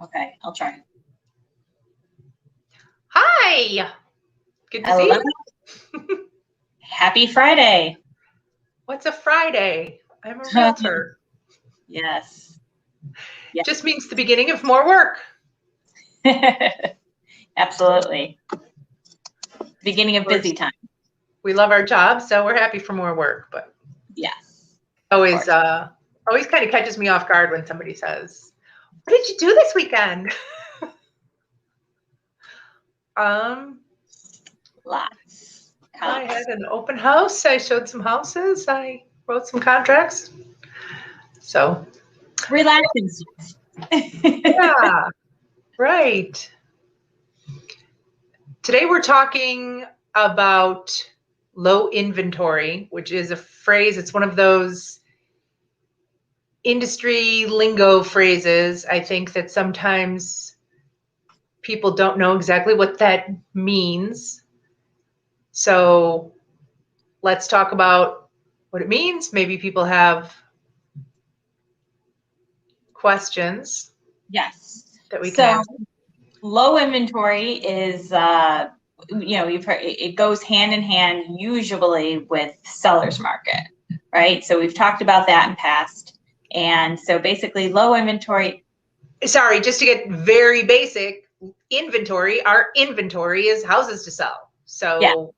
Okay, I'll try. Hi. Good to see Hello. you. Happy Friday. What's a Friday? I'm a realtor. Yes. Yes. Just means the beginning of more work. Absolutely. Beginning of busy time. We love our job, so we're happy for more work. But yes, always kind of catches me off guard when somebody says, "What did you do this weekend?" Lots. I had an open house. I showed some houses. I wrote some contracts. So relaxing. Yeah, right. Today we're talking about low inventory, which is a phrase, it's one of those industry lingo phrases, I think, that sometimes people don't know exactly what that means. So let's talk about what it means. Maybe people have questions. Yes. That we can answer. Low inventory is, you've heard it goes hand in hand usually with seller's market, right? So we've talked about that in past. And so basically low inventory. Sorry, just to get very basic, inventory, our inventory is houses to sell. So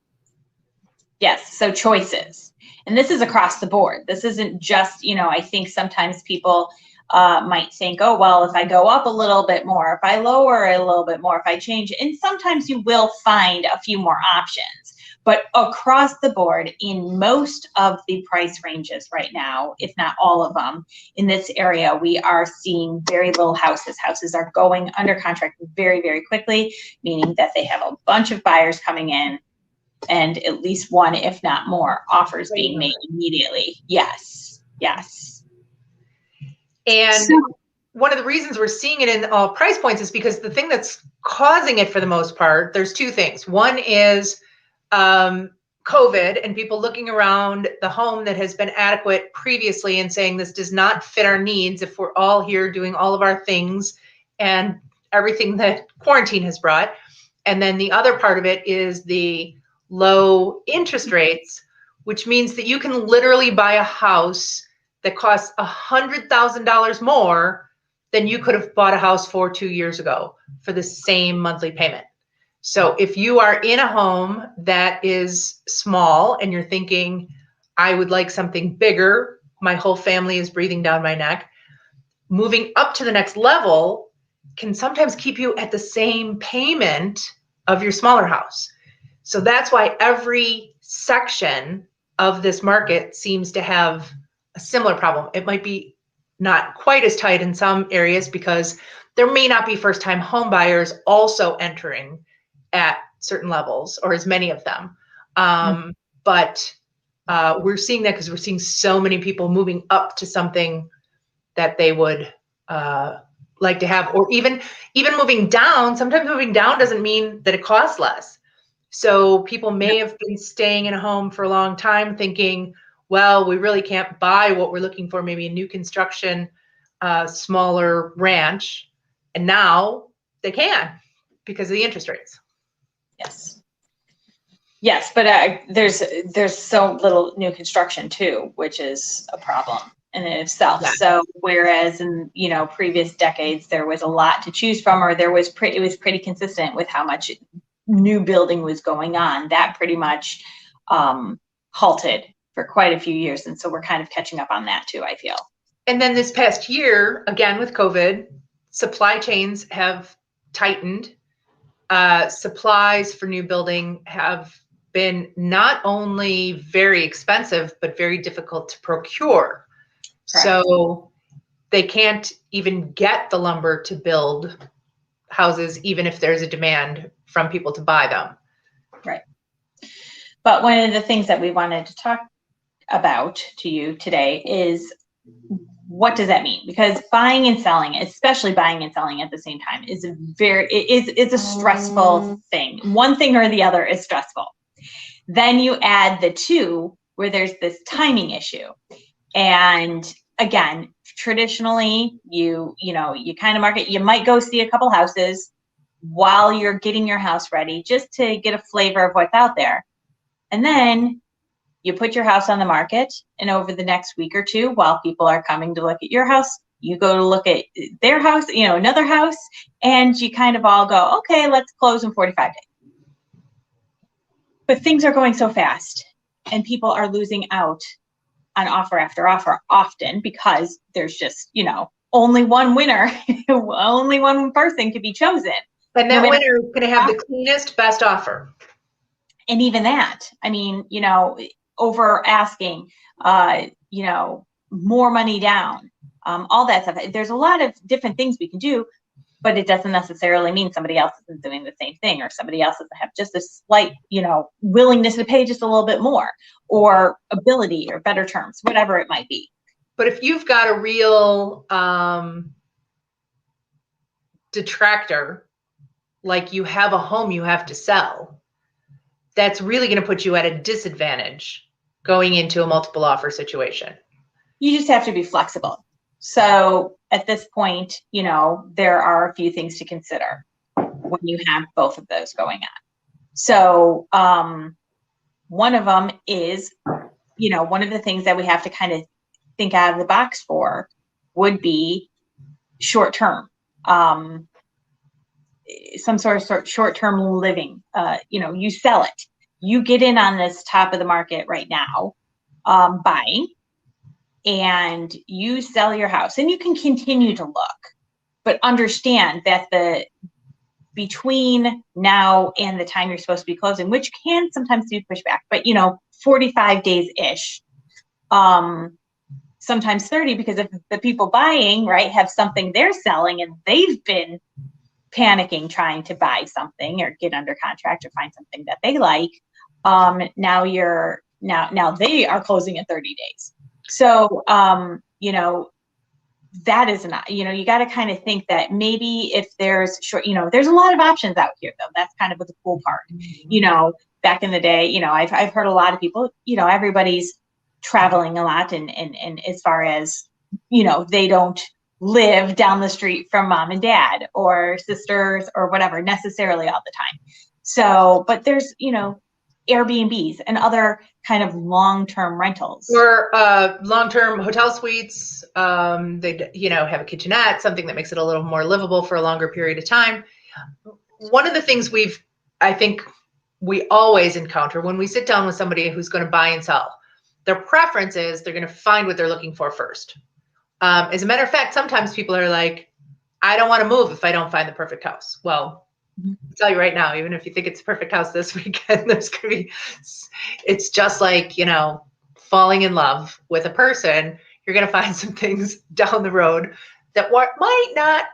yes, so choices. And this is across the board. This isn't just, I think sometimes people might think, oh, well, if I go up a little bit more, if I lower a little bit more, if I change, and sometimes you will find a few more options. But across the board, in most of the price ranges right now, if not all of them, in this area, we are seeing very little houses. Houses are going under contract very, very quickly, meaning that they have a bunch of buyers coming in and at least one, if not more, offers being made immediately. Yes. And one of the reasons we're seeing it in all price points is because the thing that's causing it for the most part, there's two things. One is COVID and people looking around the home that has been adequate previously and saying this does not fit our needs if we're all here doing all of our things and everything that quarantine has brought. And then the other part of it is the low interest rates, which means that you can literally buy a house that costs $100,000 more than you could have bought a house for 2 years ago for the same monthly payment. So if you are in a home that is small and you're thinking, I would like something bigger, my whole family is breathing down my neck, moving up to the next level can sometimes keep you at the same payment of your smaller house. So that's why every section of this market seems to have a similar problem. It might be not quite as tight in some areas because there may not be first-time home buyers also entering at certain levels or as many of them. But we're seeing that because we're seeing so many people moving up to something that they would like to have, or even moving down. Sometimes moving down doesn't mean that it costs less. So people may have been staying in a home for a long time thinking, well, we really can't buy what we're looking for, maybe a new construction, smaller ranch. And now they can because of the interest rates. Yes, but there's so little new construction too, which is a problem in itself. Yeah. So whereas in previous decades there was a lot to choose from, or it was pretty consistent with how much new building was going on, that pretty much halted for quite a few years, and so we're kind of catching up on that too, I feel. And then this past year, again with COVID, supply chains have tightened. Supplies for new building have been not only very expensive, but very difficult to procure. Correct. So they can't even get the lumber to build houses, even if there's a demand from people to buy them. Right. But one of the things that we wanted to talk about to you today is, what does that mean? Because buying and selling, especially buying and selling at the same time, is it's a stressful thing. One thing or the other is stressful. Then you add the two where there's this timing issue. And again, traditionally, you kind of market, you might go see a couple houses while you're getting your house ready, just to get a flavor of what's out there. And then you put your house on the market, and over the next week or two, while people are coming to look at your house, you go to look at their house, another house, and you kind of all go, okay, let's close in 45 days. But things are going so fast, and people are losing out on offer after offer often, because there's just, only one winner, only one person can be chosen. And that winner is going to have the cleanest, best offer. And even that, I mean, over asking, more money down, all that stuff. There's a lot of different things we can do, but it doesn't necessarily mean somebody else isn't doing the same thing, or somebody else doesn't have just a slight, willingness to pay just a little bit more, or ability, or better terms, whatever it might be. But if you've got a real detractor, like you have a home you have to sell, that's really going to put you at a disadvantage going into a multiple offer situation. You just have to be flexible. So at this point, there are a few things to consider when you have both of those going on. So one of them is, one of the things that we have to kind of think out of the box for would be short term, some sort of short-term living. You sell it, you get in on this top of the market right now, buying, and you sell your house, and you can continue to look, but understand that between now and the time you're supposed to be closing, which can sometimes be pushed back, but 45 days ish, sometimes 30, because if the people buying, right, have something they're selling and they've been panicking trying to buy something or get under contract or find something that they like, now they are closing in 30 days. So, that is not, you got to kind of think that maybe if there's there's a lot of options out here, though. That's kind of the cool part. Back in the day, I've heard a lot of people, everybody's traveling a lot, and as far as, they don't live down the street from mom and dad or sisters or whatever necessarily all the time. So, but there's, Airbnbs and other kind of long-term rentals, or long-term hotel suites. They have a kitchenette, something that makes it a little more livable for a longer period of time. One of the things I think we always encounter when we sit down with somebody who's going to buy and sell, their preference is they're going to find what they're looking for first. As a matter of fact, sometimes people are like, I don't want to move if I don't find the perfect house. Well, I'll tell you right now, even if you think it's the perfect house this weekend, it's just like, falling in love with a person. You're going to find some things down the road that might not,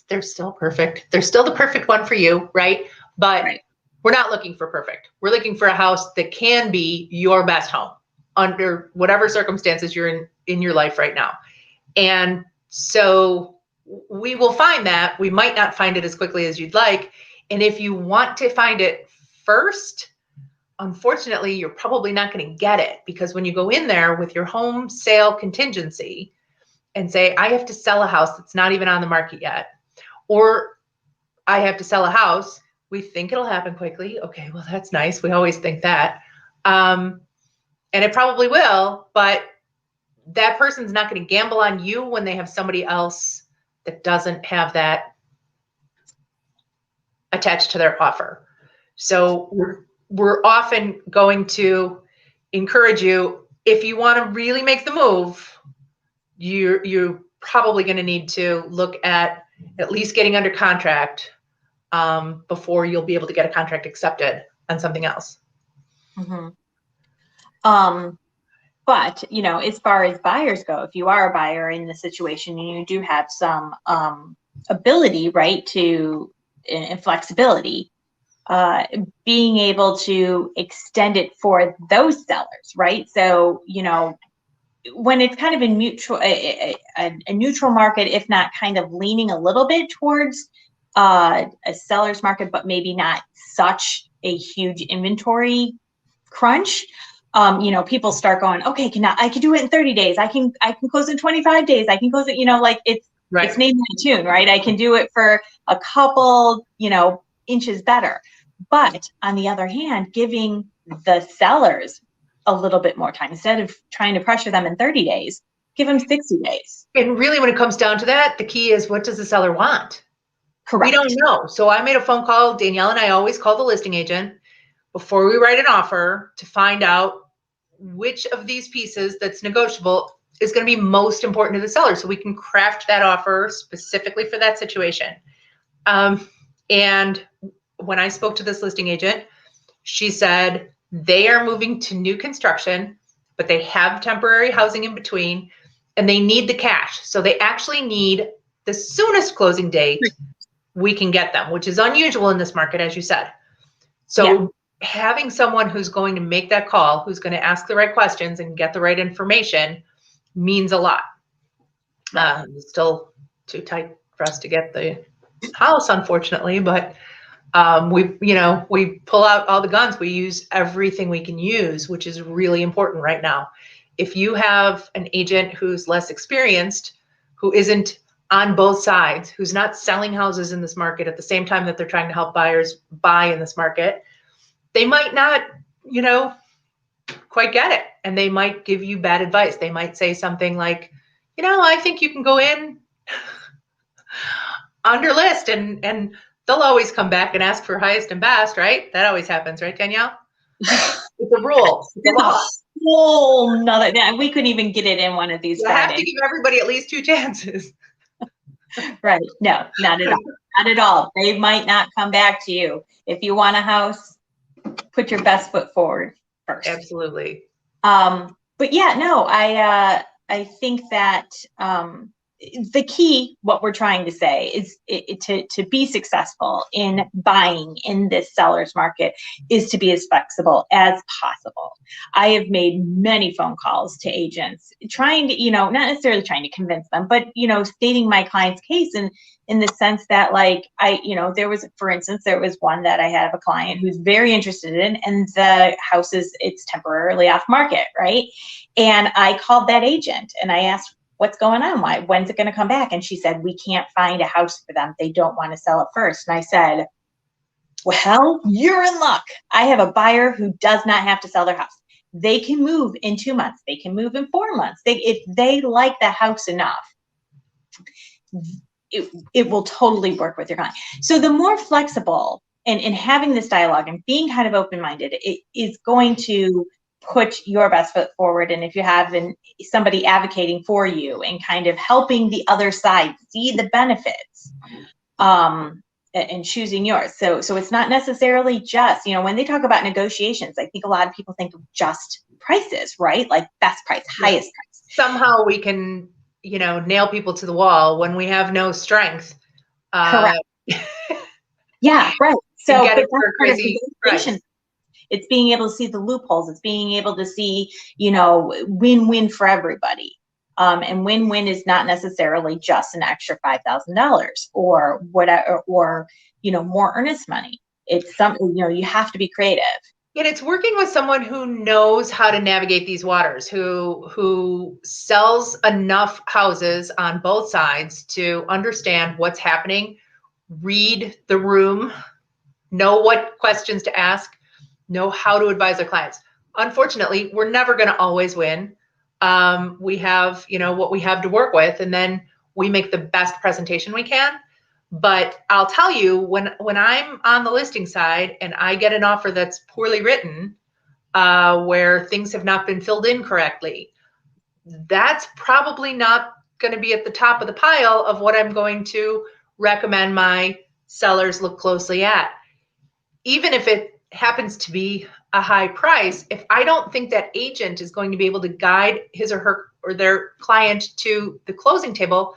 they're still perfect. They're still the perfect one for you, right? But we're not looking for perfect. We're looking for a house that can be your best home under whatever circumstances you're in your life right now. And so we will find that. We might not find it as quickly as you'd like. And if you want to find it first, unfortunately, you're probably not going to get it, because when you go in there with your home sale contingency and say, I have to sell a house that's not even on the market yet, or I have to sell a house, we think it'll happen quickly. Okay, well, that's nice. We always think that. And it probably will, but that person's not going to gamble on you when they have somebody else that doesn't have that attached to their offer. So we're often going to encourage you, if you want to really make the move, you're probably going to need to look at least getting under contract before you'll be able to get a contract accepted on something else. Mm-hmm. But, as far as buyers go, if you are a buyer in the situation and you do have some ability, right, and flexibility, being able to extend it for those sellers, right? So, when it's kind of a neutral market, if not kind of leaning a little bit towards a seller's market, but maybe not such a huge inventory crunch, people start going, okay, I can do it in 30 days. I can close in 25 days. I can close it, like it's name that tune, right? I can do it for a couple, inches better. But on the other hand, giving the sellers a little bit more time, instead of trying to pressure them in 30 days, give them 60 days. And really, when it comes down to that, the key is, what does the seller want? Correct. We don't know. So I made a phone call. Danielle and I always call the listing agent before we write an offer to find out which of these pieces that's negotiable is going to be most important to the seller, so we can craft that offer specifically for that situation. And when I spoke to this listing agent, she said they are moving to new construction, but they have temporary housing in between, and they need the cash. So they actually need the soonest closing date we can get them, which is unusual in this market, as you said. So having someone who's going to make that call, who's going to ask the right questions and get the right information, means a lot. It's still too tight for us to get the house, unfortunately, but we pull out all the guns. We use everything we can use, which is really important right now. If you have an agent who's less experienced, who isn't on both sides, who's not selling houses in this market at the same time that they're trying to help buyers buy in this market, they might not, quite get it. And they might give you bad advice. They might say something like, I think you can go in under list, and they'll always come back and ask for highest and best, right? That always happens, right, Danielle? It's a rule. It's a law. Oh, no, we couldn't even get it in one of these. You have to give everybody at least 2 chances. Right. No, not at all. Not at all. They might not come back to you. If you want a house, put your best foot forward first. Absolutely. But yeah, no, I think that the key, what we're trying to say, is to be successful in buying in this seller's market is to be as flexible as possible. I have made many phone calls to agents trying to, not necessarily trying to convince them, but, stating my client's case in the sense that, like, there was one that I have a client who's very interested in, and the house it's temporarily off market, right? And I called that agent and I asked, what's going on? When's it going to come back? And she said, we can't find a house for them. They don't want to sell it first. And I said, well, you're in luck. I have a buyer who does not have to sell their house. They can move in 2 months. They can move in 4 months. If they like the house enough, it will totally work with your client. So the more flexible and having this dialogue and being kind of open-minded, it is going to put your best foot forward. And if you have somebody advocating for you and kind of helping the other side see the benefits, and choosing yours. So it's not necessarily just, when they talk about negotiations, I think a lot of people think of just prices, right? Like best price, highest price. Somehow we can, nail people to the wall when we have no strength. Correct. Yeah, right. So get it for a crazy price. It's being able to see the loopholes. It's being able to see, win-win for everybody. And win-win is not necessarily just an extra $5,000 or whatever, or, more earnest money. It's something, you have to be creative. And it's working with someone who knows how to navigate these waters, who sells enough houses on both sides to understand what's happening, read the room, know what questions to ask, know how to advise their clients. Unfortunately, we're never going to always win. We have, what we have to work with, and then we make the best presentation we can. But I'll tell you, when I'm on the listing side and I get an offer that's poorly written, where things have not been filled in correctly, that's probably not going to be at the top of the pile of what I'm going to recommend my sellers look closely at. Even if it happens to be a high price, if I don't think that agent is going to be able to guide his or her or their client to the closing table,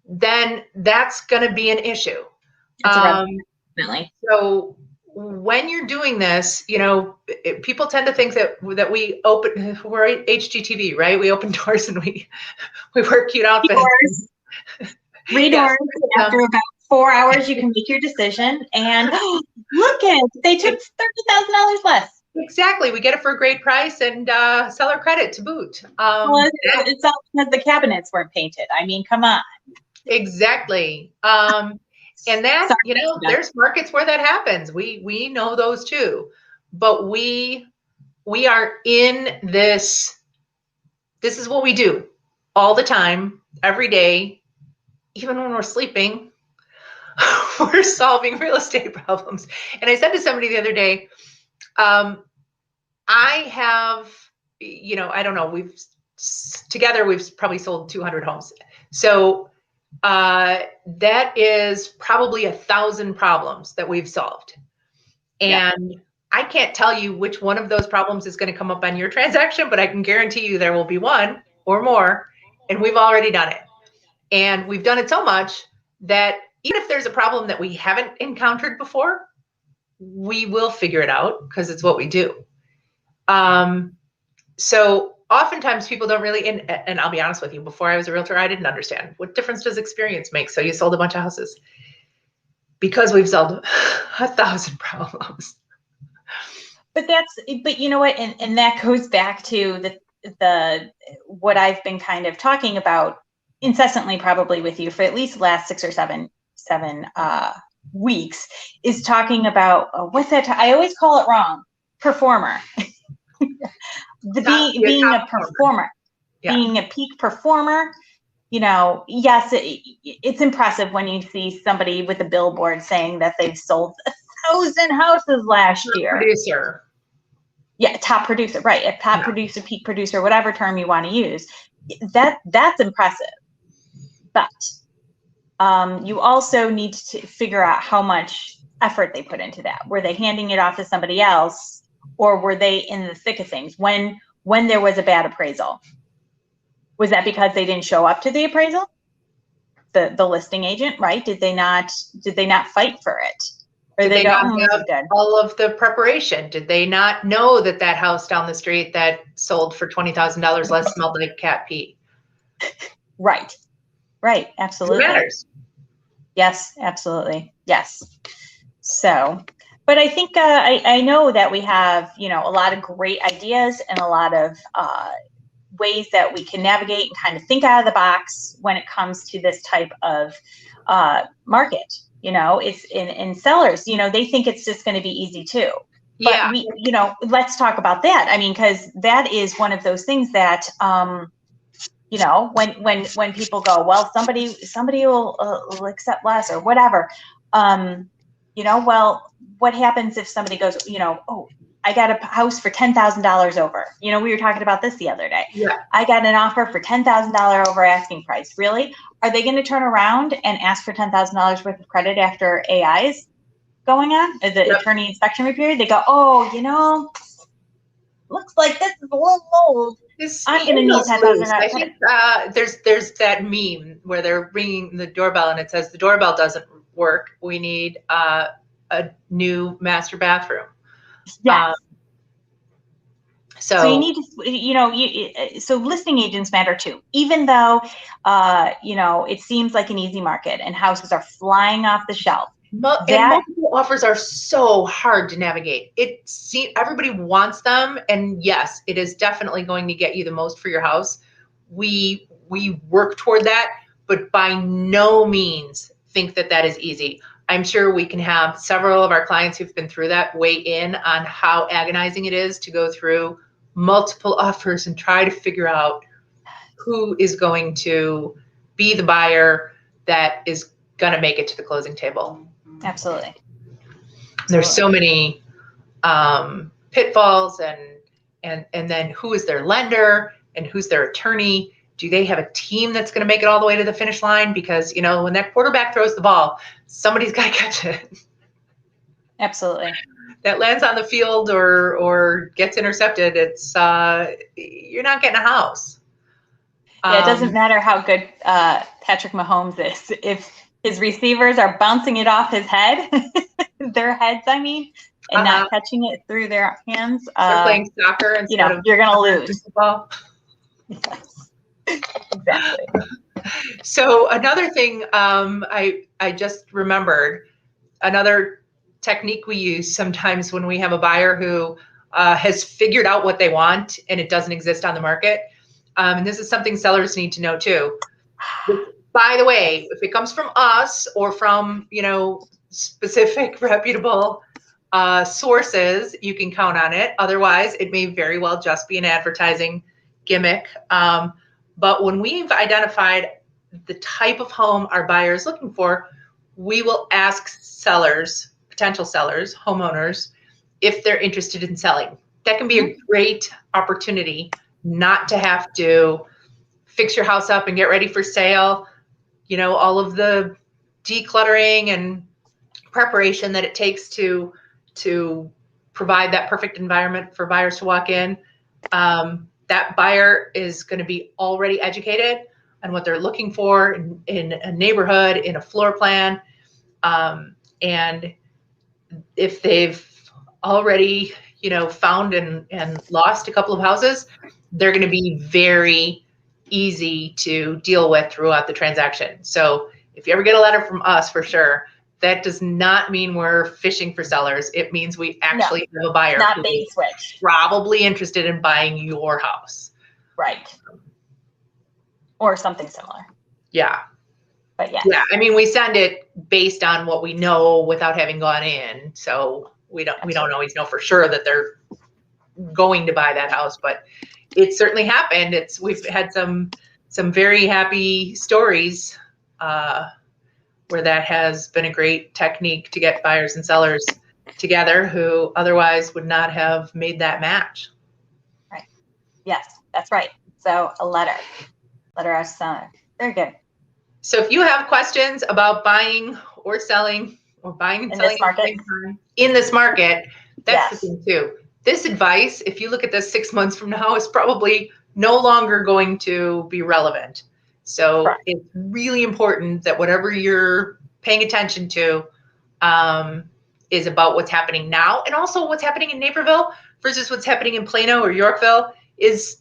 then that's going to be an issue. Definitely. So when you're doing this, people tend to think that we're HGTV, right? We open doors and we wear cute outfits. Three doors. After about 4 hours, you can make your decision. And look they took $30,000 less. Exactly. We get it for a great price and seller credit to boot. Well, it's all because the cabinets weren't painted. I mean, come on. Exactly. And that, Sorry. there's markets where that happens. We know those too. But we are in this. This is what we do all the time, every day, even when we're sleeping. We're solving real estate problems. And I said to somebody the other day, I have, I don't know, we've probably sold 200 homes. So that is probably 1,000 problems that we've solved. And I can't tell you which one of those problems is going to come up on your transaction, but I can guarantee you there will be one or more, and we've already done it. And we've done it so much that even if there's a problem that we haven't encountered before, we will figure it out because it's what we do. So oftentimes people don't really, and I'll be honest with you, before I was a realtor, I didn't understand what difference does experience make. So you sold a bunch of houses. Because we've solved 1,000 problems. But you know what, and that goes back to the what I've been kind of talking about incessantly, probably with you for at least the last 6 or 7 weeks, is talking about what's that? I always call it wrong. Performer. Being a performer, being a peak performer. Yes, it's impressive when you see somebody with a billboard saying that they've sold 1,000 houses last year. Producer. Yeah, top producer, right? A top producer, peak producer, whatever term you want to use. That's impressive. But you also need to figure out how much effort they put into that. Were they handing it off to somebody else, or were they in the thick of things when there was a bad appraisal? Was that because they didn't show up to the appraisal? The listing agent, right? Did they not fight for it? Or did they not have all of the preparation? Did they not know that house down the street that sold for $20,000 less smelled like cat pee? Right. Absolutely. It matters. Yes, absolutely. Yes. So, but I think I know that we have, a lot of great ideas and a lot of ways that we can navigate and kind of think out of the box when it comes to this type of market. It's in sellers, they think it's just going to be easy too. But we, let's talk about that. I mean, because that is one of those things that, when people go, well, somebody will accept less or whatever. Well, what happens if somebody goes, oh, I got a house for $10,000 over. We were talking about this the other day. Yeah. I got an offer for $10,000 over asking price. Really? Are they going to turn around and ask for $10,000 worth of credit after AI is going on? The attorney inspection period? They go, oh, looks like this is a little old. I'm going to need $10,000. I think there's that meme where they're ringing the doorbell and it says the doorbell doesn't work. We need a new master bathroom. Yes. So you need to, so listing agents matter too, even though, it seems like an easy market and houses are flying off the shelf. And multiple offers are so hard to navigate. Everybody wants them. And yes, it is definitely going to get you the most for your house. We work toward that, but by no means think that is easy. I'm sure we can have several of our clients who've been through that weigh in on how agonizing it is to go through multiple offers and try to figure out who is going to be the buyer that is going to make it to the closing table. Absolutely. There's so many pitfalls and then who is their lender and who's their attorney? Do they have a team that's going to make it all the way to the finish line? Because, when that quarterback throws the ball, somebody's got to catch it. Absolutely. That lands on the field or gets intercepted, it's you're not getting a house. Yeah, it doesn't matter how good Patrick Mahomes is. If his receivers are bouncing it off his head, their heads, and not catching it through their hands. They're playing soccer instead of you're going to lose. Football. Yes. Exactly. So another thing I just remembered, another technique we use sometimes when we have a buyer who has figured out what they want and it doesn't exist on the market. And this is something sellers need to know too. By the way, if it comes from us or from, specific reputable sources, you can count on it. Otherwise, it may very well just be an advertising gimmick. But when we've identified the type of home our buyer is looking for, we will ask sellers, potential sellers, homeowners, if they're interested in selling. That can be a great opportunity not to have to fix your house up and get ready for sale. All of the decluttering and preparation that it takes to provide that perfect environment for buyers to walk in. That buyer is going to be already educated on what they're looking for in a neighborhood, in a floor plan. And if they've already, found and lost a couple of houses, they're going to be very easy to deal with throughout the transaction. So if you ever get a letter from us, for sure, that does not mean we're fishing for sellers. It means we actually have a buyer not bait switch, probably interested in buying your house. Right. Or something similar. Yeah. But yeah. Yeah. I mean, we send it based on what we know without having gone in. So we don't always know for sure that they're going to buy that house, but it certainly happened. We've had some very happy stories where that has been a great technique to get buyers and sellers together who otherwise would not have made that match. Right. Yes, that's right. So a letter as seller. Very good. So if you have questions about buying or selling or buying and selling in this market, that's the thing too. This advice, if you look at this 6 months from now, is probably no longer going to be relevant. So it's really important that whatever you're paying attention to is about what's happening now, and also what's happening in Naperville versus what's happening in Plano or Yorkville is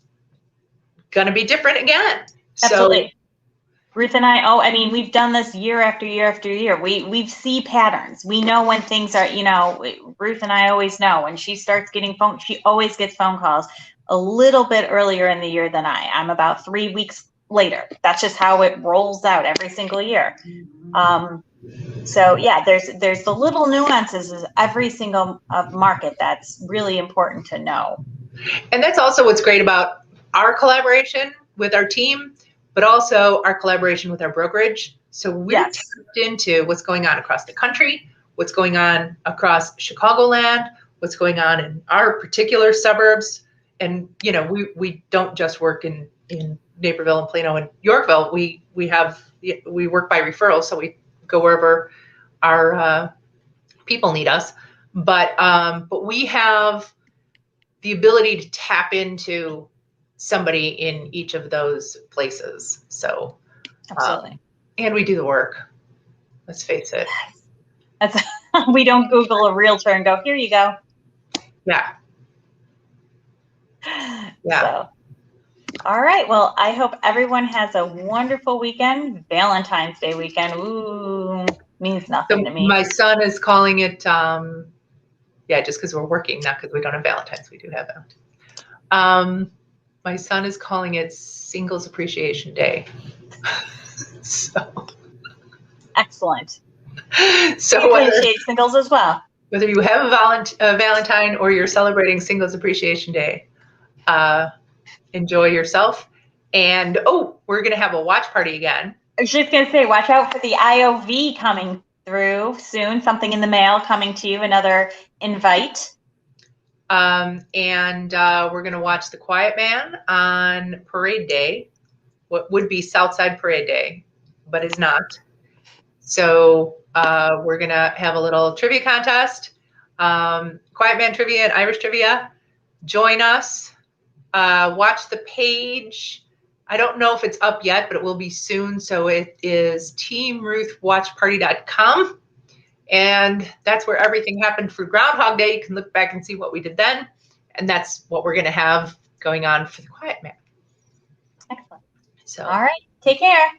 going to be different again. Absolutely. So, Ruth and I, we've done this year after year after year. We see patterns. We know when things are, Ruth and I always know when she starts getting she always gets phone calls a little bit earlier in the year than I'm about 3 weeks later. That's just how it rolls out every single year. So yeah, there's the little nuances of every single market that's really important to know. And that's also what's great about our collaboration with our team, but also our collaboration with our brokerage. So we're tapped into what's going on across the country, what's going on across Chicagoland, what's going on in our particular suburbs. And, we don't just work in Naperville and Plano and Yorkville. We work by referral, so we go wherever our people need us. But we have the ability to tap into somebody in each of those places. So, absolutely. And we do the work. Let's face it. We don't Google a realtor and go, here you go. Yeah. Yeah. So, all right. Well, I hope everyone has a wonderful weekend. Valentine's Day weekend. Ooh, means nothing to me. My son is calling it, just because we're working, not because we don't have Valentine's. We do have Valentine's. My son is calling it Singles Appreciation Day. So excellent. So we appreciate singles as well. Whether you have a Valentine or you're celebrating Singles Appreciation Day, enjoy yourself. And we're going to have a watch party again. I was just going to say, watch out for the IOV coming through soon. Something in the mail coming to you, another invite. And we're going to watch The Quiet Man on Parade Day, what would be Southside Parade Day, but is not. So we're going to have a little trivia contest, Quiet Man trivia and Irish trivia. Join us. Watch the page. I don't know if it's up yet, but it will be soon. So it is teamruthwatchparty.com. And that's where everything happened for Groundhog Day. You can look back and see what we did then. And that's what we're going to have going on for The Quiet Man. Excellent. So, all right. Take care.